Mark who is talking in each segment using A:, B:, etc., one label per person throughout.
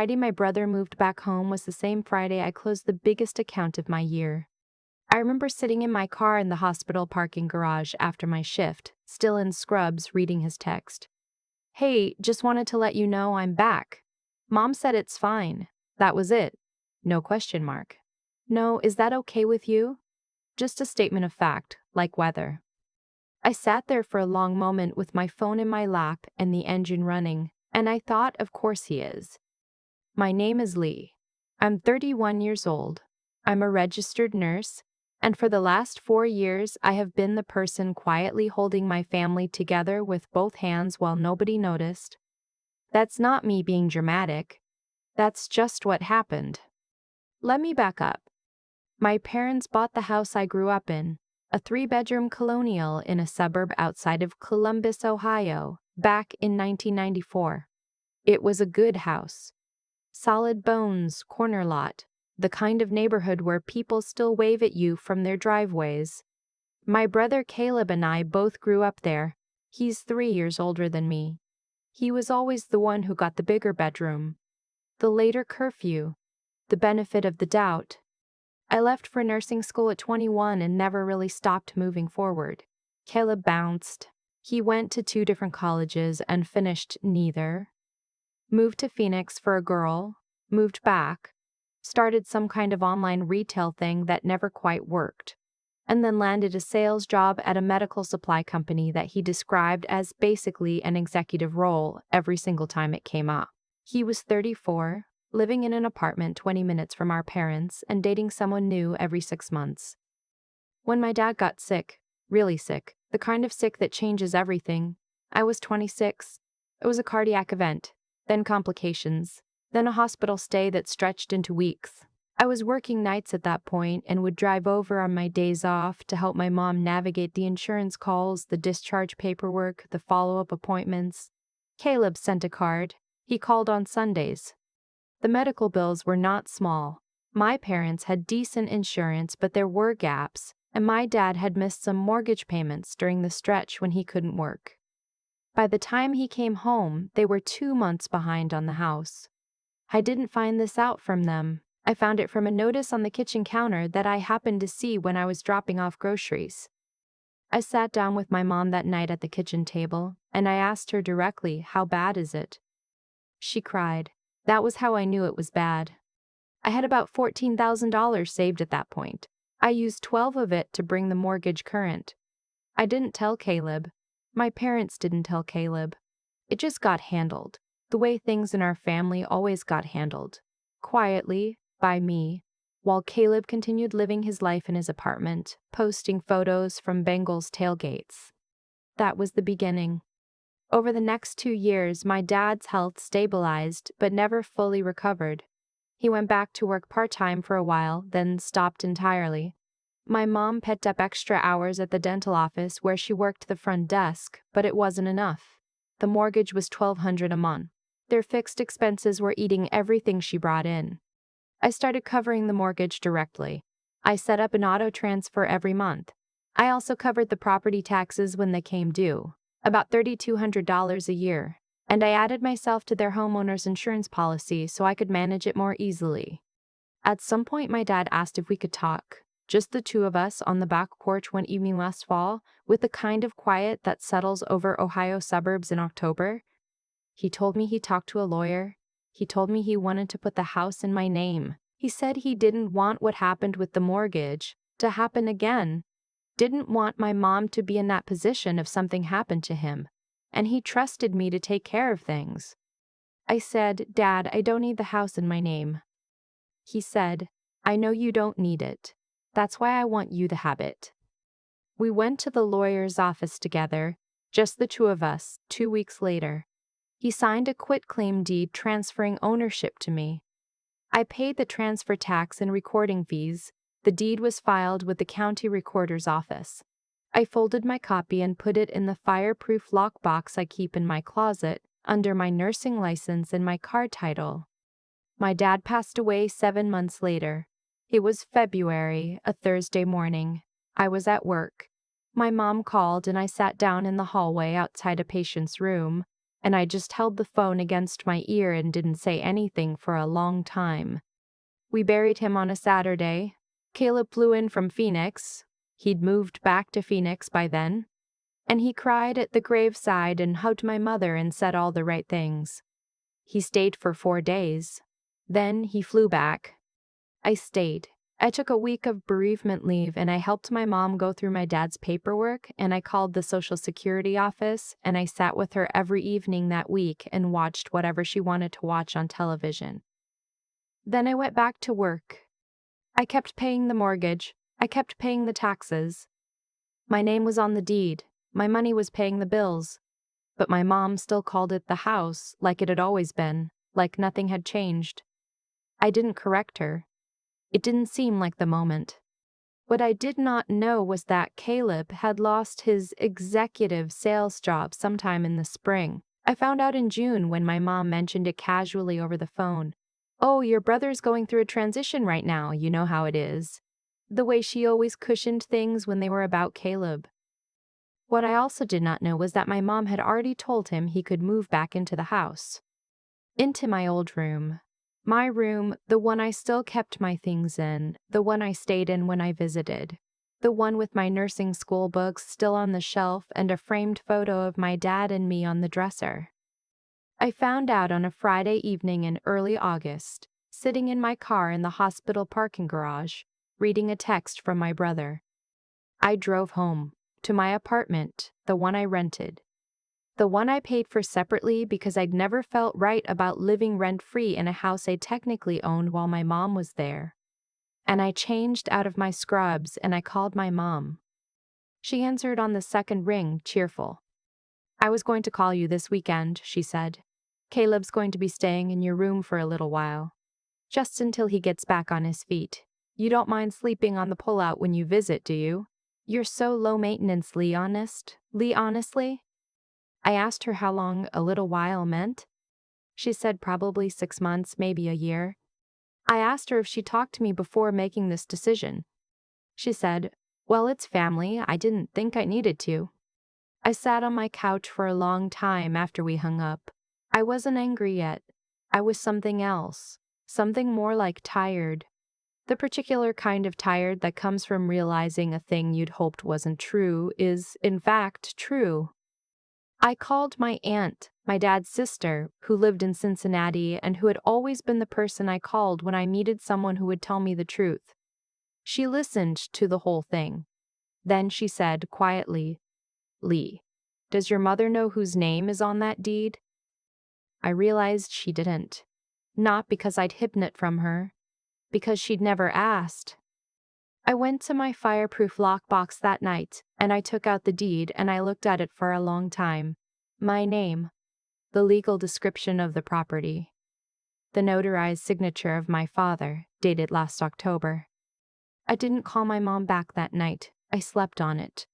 A: Friday my brother moved back home was the same Friday I closed the biggest account of my year. I remember sitting in my car in the hospital parking garage after my shift, still in scrubs, reading his text. "Hey, just wanted to let you know I'm back. Mom said it's fine. That was it. No question mark. No, is that okay with you? Just a statement of fact, like weather." I sat there for a long moment with my phone in my lap and the engine running, and I thought, of course he is. My name is Leigh. I'm 31 years old. I'm a registered nurse, and for the last 4 years I have been the person quietly holding my family together with both hands while nobody noticed. That's not me being dramatic. That's just what happened. Let me back up. My parents bought the house I grew up in, a 3-bedroom colonial in a suburb outside of Columbus, Ohio, back in 1994. It was a good house. Solid bones, corner lot, the kind of neighborhood where people still wave at you from their driveways. My brother Caleb and I both grew up there. He's 3 years older than me. He was always the one who got the bigger bedroom. The later curfew. The benefit of the doubt. I left for nursing school at 21 and never really stopped moving forward. Caleb bounced. He went to 2 different colleges and finished neither. Moved to Phoenix for a girl. Moved back. Started some kind of online retail thing that never quite worked. And then landed a sales job at a medical supply company that he described as basically an executive role every single time it came up. He was 34, living in an apartment 20 minutes from our parents and dating someone new every 6 months. When my dad got sick, really sick, the kind of sick that changes everything, I was 26. It was a cardiac event, then complications, then a hospital stay that stretched into weeks. I was working nights at that point and would drive over on my days off to help my mom navigate the insurance calls, the discharge paperwork, the follow-up appointments. Caleb sent a card. He called on Sundays. The medical bills were not small. My parents had decent insurance, but there were gaps, and my dad had missed some mortgage payments during the stretch when he couldn't work. By the time he came home, they were 2 months behind on the house. I didn't find this out from them. I found it from a notice on the kitchen counter that I happened to see when I was dropping off groceries. I sat down with my mom that night at the kitchen table, and I asked her directly, "How bad is it?" She cried. That was how I knew it was bad. I had about $14,000 saved at that point. I used 12 of it to bring the mortgage current. I didn't tell Caleb. My parents didn't tell Caleb. It just got handled, the way things in our family always got handled. Quietly, by me, while Caleb continued living his life in his apartment, posting photos from Bengals tailgates. That was the beginning. Over the next 2 years, my dad's health stabilized but never fully recovered. He went back to work part-time for a while, then stopped entirely. My mom picked up extra hours at the dental office where she worked the front desk, but it wasn't enough. The mortgage was $1,200 a month. Their fixed expenses were eating everything she brought in. I started covering the mortgage directly. I set up an auto transfer every month. I also covered the property taxes when they came due, about $3,200 a year, and I added myself to their homeowner's insurance policy so I could manage it more easily. At some point, my dad asked if we could talk, just the 2 of us on the back porch one evening last fall, with the kind of quiet that settles over Ohio suburbs in October. He told me he talked to a lawyer. He told me he wanted to put the house in my name. He said he didn't want what happened with the mortgage to happen again. Didn't want my mom to be in that position if something happened to him. And he trusted me to take care of things. I said, "Dad, I don't need the house in my name." He said, "I know you don't need it. That's why I want you to have it." We went to the lawyer's office together, just the 2 of us, 2 weeks later. He signed a quitclaim deed transferring ownership to me. I paid the transfer tax and recording fees. The deed was filed with the county recorder's office. I folded my copy and put it in the fireproof lockbox I keep in my closet, under my nursing license and my car title. My dad passed away 7 months later. It was February, a Thursday morning. I was at work. My mom called and I sat down in the hallway outside a patient's room. and I just held the phone against my ear and didn't say anything for a long time. We buried him on a Saturday. Caleb flew in from Phoenix. He'd moved back to Phoenix by then. And he cried at the graveside and hugged my mother and said all the right things. He stayed for 4 days. Then he flew back. I stayed. I took a week of bereavement leave and I helped my mom go through my dad's paperwork, and I called the Social Security office and I sat with her every evening that week and watched whatever she wanted to watch on television. Then I went back to work. I kept paying the mortgage. I kept paying the taxes. My name was on the deed. My money was paying the bills. But my mom still called it the house, like it had always been, like nothing had changed. I didn't correct her. It didn't seem like the moment. What I did not know was that Caleb had lost his executive sales job sometime in the spring. I found out in June when my mom mentioned it casually over the phone. "Oh, your brother's going through a transition right now, you know how it is." The way she always cushioned things when they were about Caleb. What I also did not know was that my mom had already told him he could move back into the house. Into my old room. My room, the one I still kept my things in, the one I stayed in when I visited. The one with my nursing school books still on the shelf and a framed photo of my dad and me on the dresser. I found out on a Friday evening in early August, sitting in my car in the hospital parking garage, reading a text from my brother. I drove home, to my apartment, the one I rented. The one I paid for separately because I'd never felt right about living rent-free in a house I technically owned while my mom was there. And I changed out of my scrubs and I called my mom. She answered on the second ring, cheerful. "I was going to call you this weekend," she said. "Caleb's going to be staying in your room for a little while. Just until he gets back on his feet. You don't mind sleeping on the pullout when you visit, do you? You're so low maintenance, Leigh, honestly?" I asked her how long a little while meant. She said probably 6 months, maybe a year. I asked her if she talked to me before making this decision. She said, "Well, it's family. I didn't think I needed to." I sat on my couch for a long time after we hung up. I wasn't angry yet. I was something else, something more like tired. The particular kind of tired that comes from realizing a thing you'd hoped wasn't true is, in fact, true. I called my aunt, my dad's sister, who lived in Cincinnati and who had always been the person I called when I needed someone who would tell me the truth. She listened to the whole thing. Then she said quietly, "Leigh, does your mother know whose name is on that deed?" I realized she didn't. Not because I'd hidden it from her, because she'd never asked. I went to my fireproof lockbox that night, and I took out the deed and I looked at it for a long time. My name, the legal description of the property, the notarized signature of my father, dated last October. I didn't call my mom back that night. I slept on it.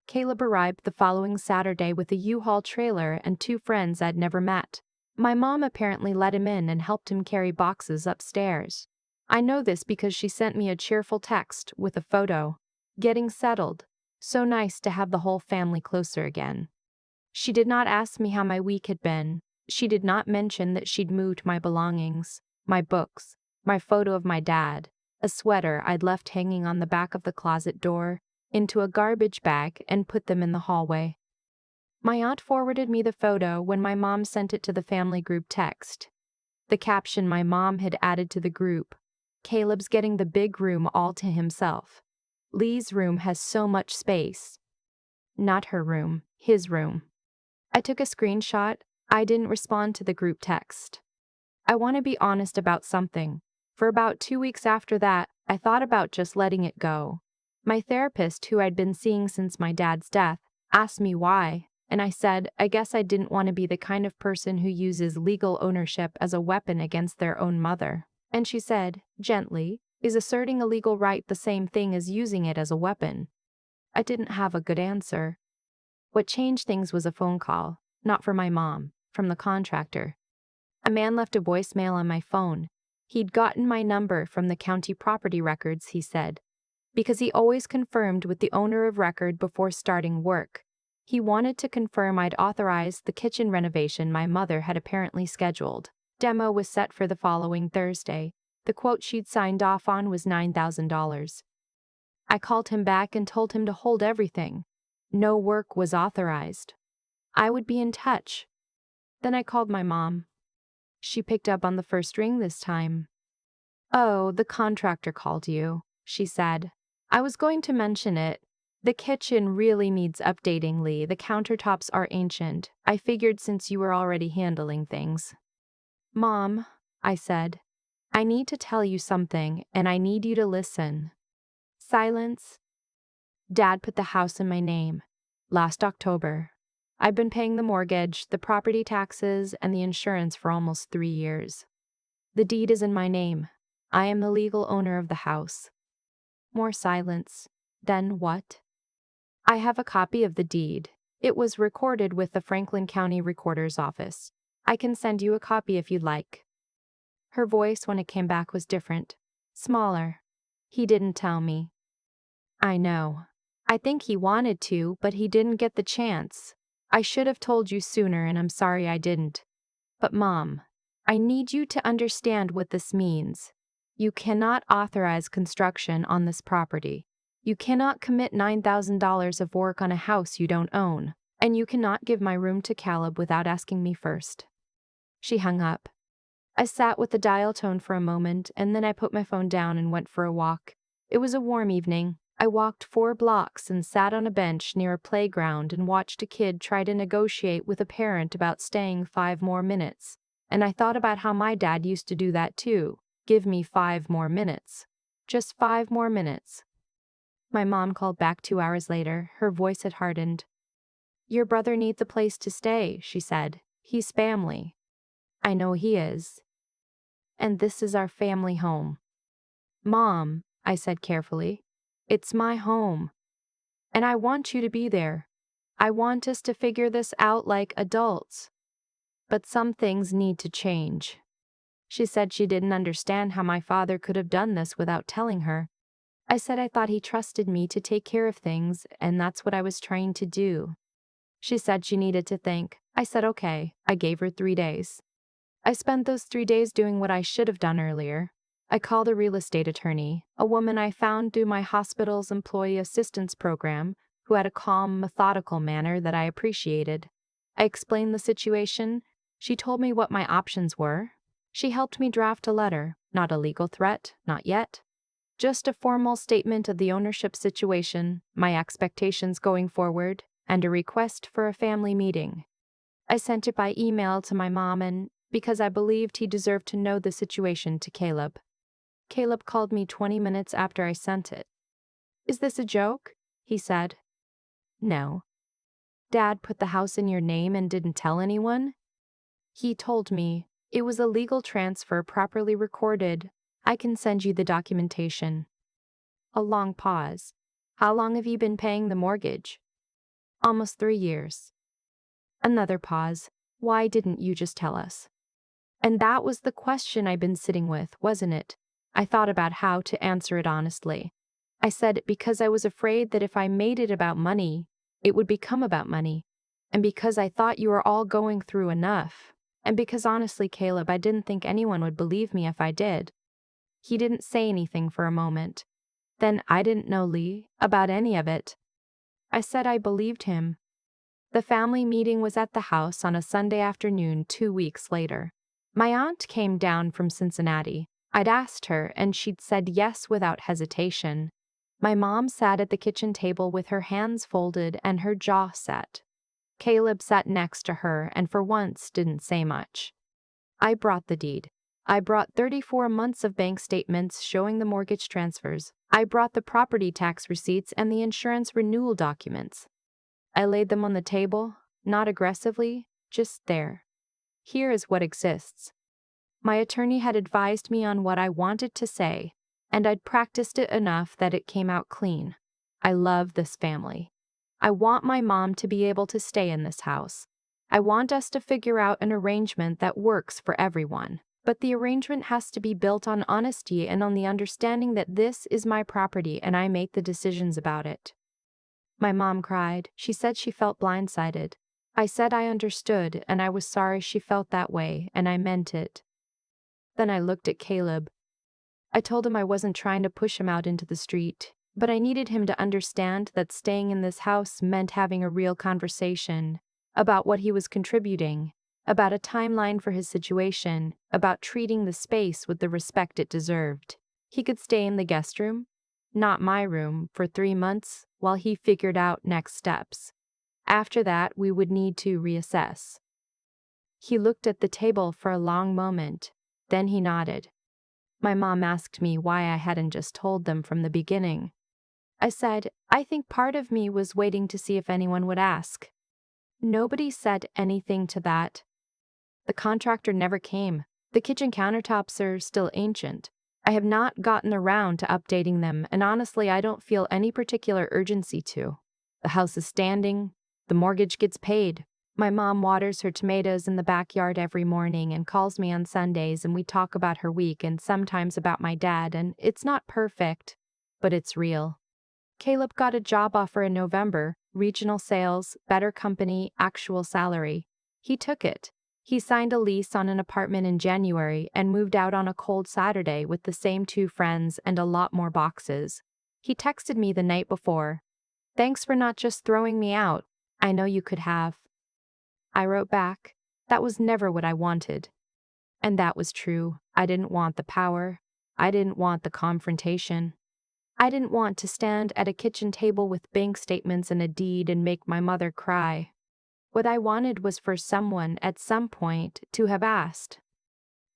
A: Caleb arrived the following Saturday with a U-Haul trailer and 2 friends I'd never met. My mom apparently let him in and helped him carry boxes upstairs. I know this because she sent me a cheerful text with a photo. "Getting settled. So nice to have the whole family closer again." She did not ask me how my week had been. She did not mention that she'd moved my belongings, my books, my photo of my dad, a sweater I'd left hanging on the back of the closet door, into a garbage bag and put them in the hallway. My aunt forwarded me the photo when my mom sent it to the family group text. The caption my mom had added to the group: "Caleb's getting the big room all to himself. Leigh's room has so much space." Not her room, his room. I took a screenshot. I didn't respond to the group text. I want to be honest about something. For about 2 weeks after that, I thought about just letting it go. My therapist, who I'd been seeing since my dad's death, asked me why, and I said I guess I didn't want to be the kind of person who uses legal ownership as a weapon against their own mother. And she said, gently, "Is asserting a legal right the same thing as using it as a weapon?" I didn't have a good answer. What changed things was a phone call, not from my mom, from the contractor. A man left a voicemail on my phone. He'd gotten my number from the county property records, he said, because he always confirmed with the owner of record before starting work. He wanted to confirm I'd authorized the kitchen renovation my mother had apparently scheduled. Demo was set for the following Thursday. The quote she'd signed off on was $9,000. I called him back and told him to hold everything. No work was authorized. I would be in touch. Then I called my mom. She picked up on the first ring this time. "Oh, the contractor called you," she said. "I was going to mention it. The kitchen really needs updating, Leigh. The countertops are ancient. I figured since you were already handling things." "Mom," I said, "I need to tell you something, and I need you to listen." Silence. Dad put the house in my name. Last October. I've been paying the mortgage, the property taxes, and the insurance for almost 3 years. The deed is in my name. I am the legal owner of the house. More silence. Then what? "I have a copy of the deed. It was recorded with the Franklin County Recorder's Office. I can send you a copy if you'd like." Her voice when it came back was different. Smaller. "He didn't tell me." "I know. I think he wanted to, but he didn't get the chance. I should have told you sooner, and I'm sorry I didn't. But Mom, I need you to understand what this means. You cannot authorize construction on this property. You cannot commit $9,000 of work on a house you don't own, and you cannot give my room to Caleb without asking me first." She hung up. I sat with the dial tone for a moment, and then I put my phone down and went for a walk. It was a warm evening. I walked 4 blocks and sat on a bench near a playground and watched a kid try to negotiate with a parent about staying 5 more minutes. And I thought about how my dad used to do that too. Give me 5 more minutes. Just 5 more minutes. My mom called back 2 hours later. Her voice had hardened. "Your brother needs a place to stay," she said. "He's family." "I know he is. And this is our family home." "Mom," I said carefully, "it's my home. And I want you to be there. I want us to figure this out like adults. But some things need to change." She said she didn't understand how my father could have done this without telling her. I said I thought he trusted me to take care of things, and that's what I was trying to do. She said she needed to think. I said okay. I gave her 3 days. I spent those 3 days doing what I should have done earlier. I called a real estate attorney, a woman I found through my hospital's employee assistance program, who had a calm, methodical manner that I appreciated. I explained the situation. She told me what my options were. She helped me draft a letter, not a legal threat, not yet. Just a formal statement of the ownership situation, my expectations going forward, and a request for a family meeting. I sent it by email to my mom and, because I believed he deserved to know the situation, to Caleb. Caleb called me 20 minutes after I sent it. "Is this a joke?" he said. "No." "Dad put the house in your name and didn't tell anyone?" "He told me. It was a legal transfer properly recorded. I can send you the documentation." A long pause. "How long have you been paying the mortgage?" "Almost 3 years." Another pause. "Why didn't you just tell us?" And that was the question I'd been sitting with, wasn't it? I thought about how to answer it honestly. I said because I was afraid that if I made it about money, it would become about money. And because I thought you were all going through enough. And because honestly, Caleb, I didn't think anyone would believe me if I did. He didn't say anything for a moment. Then I didn't know, Leigh, about any of it. I said I believed him. The family meeting was at the house on a Sunday afternoon 2 weeks later. My aunt came down from Cincinnati. I'd asked her, and she'd said yes without hesitation. My mom sat at the kitchen table with her hands folded and her jaw set. Caleb sat next to her and for once didn't say much. I brought the deed. I brought 34 months of bank statements showing the mortgage transfers. I brought the property tax receipts and the insurance renewal documents. I laid them on the table, not aggressively, just there. Here is what exists. My attorney had advised me on what I wanted to say, and I'd practiced it enough that it came out clean. I love this family. I want my mom to be able to stay in this house. I want us to figure out an arrangement that works for everyone. But the arrangement has to be built on honesty and on the understanding that this is my property and I make the decisions about it. My mom cried. She said she felt blindsided. I said I understood and I was sorry she felt that way, and I meant it. Then I looked at Caleb. I told him I wasn't trying to push him out into the street, but I needed him to understand that staying in this house meant having a real conversation about what he was contributing, about a timeline for his situation, about treating the space with the respect it deserved. He could stay in the guest room, not my room, for 3 months while he figured out next steps. After that, we would need to reassess. He looked at the table for a long moment, then he nodded. My mom asked me why I hadn't just told them from the beginning. I said, I think part of me was waiting to see if anyone would ask. Nobody said anything to that. The contractor never came. The kitchen countertops are still ancient. I have not gotten around to updating them, and honestly, I don't feel any particular urgency to. The house is standing. The mortgage gets paid. My mom waters her tomatoes in the backyard every morning and calls me on Sundays, and we talk about her week and sometimes about my dad, and it's not perfect, but it's real. Caleb got a job offer in November, regional sales, better company, actual salary. He took it. He signed a lease on an apartment in January and moved out on a cold Saturday with the same 2 friends and a lot more boxes. He texted me the night before. Thanks for not just throwing me out. I know you could have. I wrote back, that was never what I wanted. And that was true. I didn't want the power. I didn't want the confrontation. I didn't want to stand at a kitchen table with bank statements and a deed and make my mother cry. What I wanted was for someone at some point to have asked.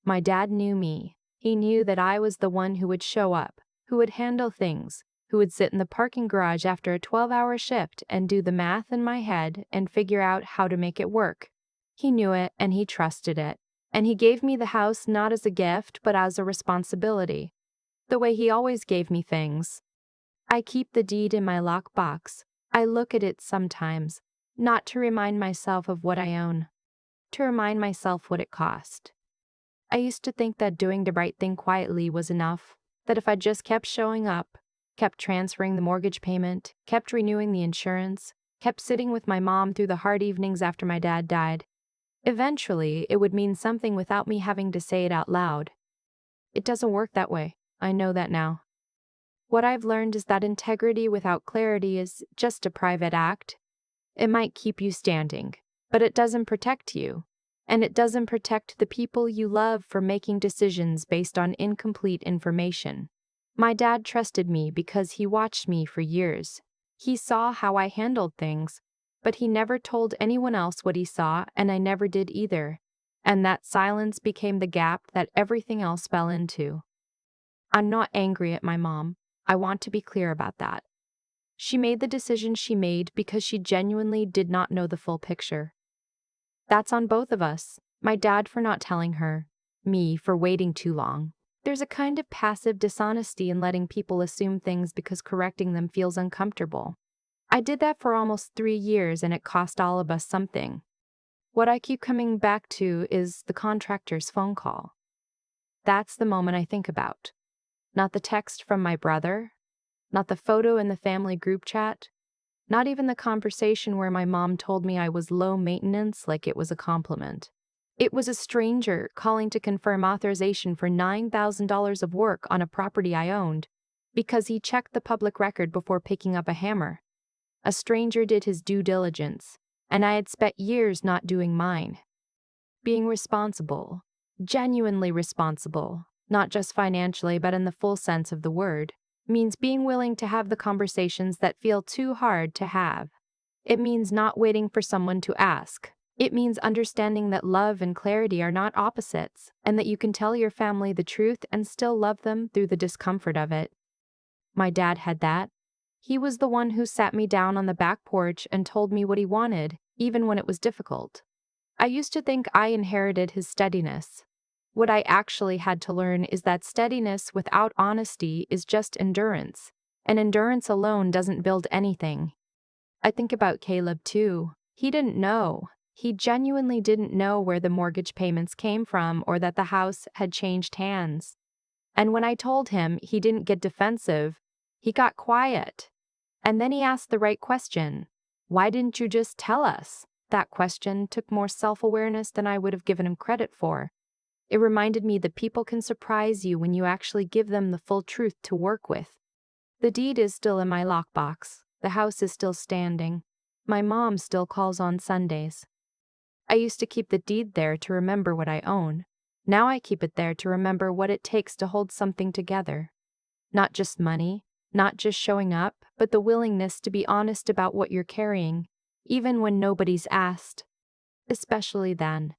A: My dad knew me. He knew that I was the one who would show up, who would handle things, who would sit in the parking garage after a 12-hour shift and do the math in my head and figure out how to make it work. He knew it and he trusted it. And he gave me the house not as a gift but as a responsibility. The way he always gave me things. I keep the deed in my lockbox. I look at it sometimes, not to remind myself of what I own, to remind myself what it cost. I used to think that doing the right thing quietly was enough, that if I just kept showing up, kept transferring the mortgage payment, kept renewing the insurance, kept sitting with my mom through the hard evenings after my dad died, eventually it would mean something without me having to say it out loud. It doesn't work that way. I know that now. What I've learned is that integrity without clarity is just a private act. It might keep you standing, but it doesn't protect you. And it doesn't protect the people you love from making decisions based on incomplete information. My dad trusted me because he watched me for years. He saw how I handled things, but he never told anyone else what he saw, and I never did either. And that silence became the gap that everything else fell into. I'm not angry at my mom. I want to be clear about that. She made the decision she made because she genuinely did not know the full picture. That's on both of us. My dad for not telling her, me for waiting too long. There's a kind of passive dishonesty in letting people assume things because correcting them feels uncomfortable. I did that for almost 3 years and it cost all of us something. What I keep coming back to is the contractor's phone call. That's the moment I think about. Not the text from my brother, not the photo in the family group chat, not even the conversation where my mom told me I was low maintenance like it was a compliment. It was a stranger calling to confirm authorization for $9,000 of work on a property I owned because he checked the public record before picking up a hammer. A stranger did his due diligence, and I had spent years not doing mine. Being responsible, genuinely responsible, not just financially but in the full sense of the word, means being willing to have the conversations that feel too hard to have. It means not waiting for someone to ask. It means understanding that love and clarity are not opposites, and that you can tell your family the truth and still love them through the discomfort of it. My dad had that. He was the one who sat me down on the back porch and told me what he wanted, even when it was difficult. I used to think I inherited his steadiness. What I actually had to learn is that steadiness without honesty is just endurance, and endurance alone doesn't build anything. I think about Caleb too. He didn't know. He genuinely didn't know where the mortgage payments came from or that the house had changed hands. And when I told him, he didn't get defensive. He got quiet. And then he asked the right question. Why didn't you just tell us? That question took more self-awareness than I would have given him credit for. It reminded me that people can surprise you when you actually give them the full truth to work with. The deed is still in my lockbox. The house is still standing. My mom still calls on Sundays. I used to keep the deed there to remember what I own. Now I keep it there to remember what it takes to hold something together. Not just money, not just showing up, but the willingness to be honest about what you're carrying, even when nobody's asked. Especially then.